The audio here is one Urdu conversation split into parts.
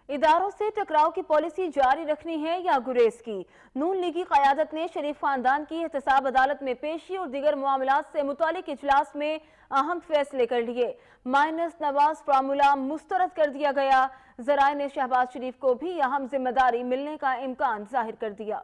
اداروں سے ٹکراؤ کی پالیسی جاری رکھنی ہے یا گریز کی؟ نون لیگی قیادت نے شریف خاندان کی احتساب عدالت میں پیشی اور دیگر معاملات سے متعلق اجلاس میں اہم فیصلے کر لیے۔ مائنس نواز فارمولا مسترد کر دیا گیا۔ ذرائع نے شہباز شریف کو بھی اہم ذمہ داری ملنے کا امکان ظاہر کر دیا۔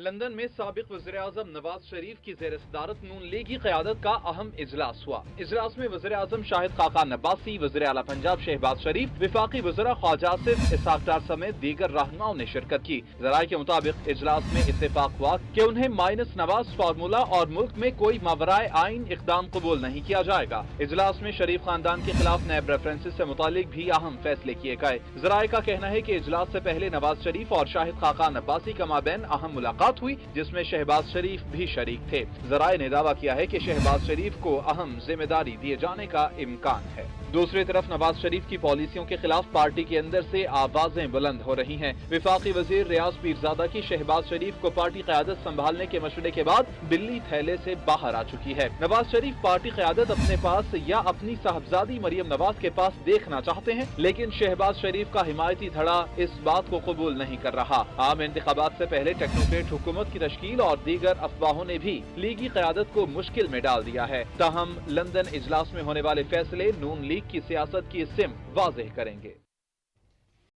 لندن میں سابق وزیراعظم نواز شریف کی زیر صدارت نون لیگی قیادت کا اہم اجلاس ہوا۔ اجلاس میں وزیراعظم شاہد خاقان عباسی، وزیر اعلیٰ پنجاب شہباز شریف، وفاقی وزراء خواجہ آصف، اسحاق ڈار سمیت دیگر رہنماؤں نے شرکت کی۔ ذرائع کے مطابق اجلاس میں اتفاق ہوا کہ انہیں مائنس نواز فارمولا اور ملک میں کوئی ماورائے آئین اقدام قبول نہیں کیا جائے گا۔ اجلاس میں شریف خاندان کے خلاف نیب ریفرنسز سے متعلق بھی اہم فیصلے کیے گئے۔ ذرائع کا کہنا ہے کہ اجلاس سے پہلے نواز شریف اور شاہد خاقان عباسی کا مابین اہم ملاقات ہوئی، جس میں شہباز شریف بھی شریک تھے۔ ذرائع نے دعویٰ کیا ہے کہ شہباز شریف کو اہم ذمہ داری دیے جانے کا امکان ہے۔ دوسری طرف نواز شریف کی پالیسیوں کے خلاف پارٹی کے اندر سے آوازیں بلند ہو رہی ہیں۔ وفاقی وزیر ریاض پیرزادہ کی شہباز شریف کو پارٹی قیادت سنبھالنے کے مشورے کے بعد بلی تھیلے سے باہر آ چکی ہے۔ نواز شریف پارٹی قیادت اپنے پاس یا اپنی صاحبزادی مریم نواز کے پاس دیکھنا چاہتے ہیں، لیکن شہباز شریف کا حمایتی دھڑا اس بات کو قبول نہیں کر رہا۔ عام انتخابات سے پہلے ٹیکنوکریٹ حکومت کی تشکیل اور دیگر افواہوں نے بھی لیگی قیادت کو مشکل میں ڈال دیا ہے۔ تاہم لندن اجلاس میں ہونے والے فیصلے نون لیگ کی سیاست کی سمت واضح کریں گے۔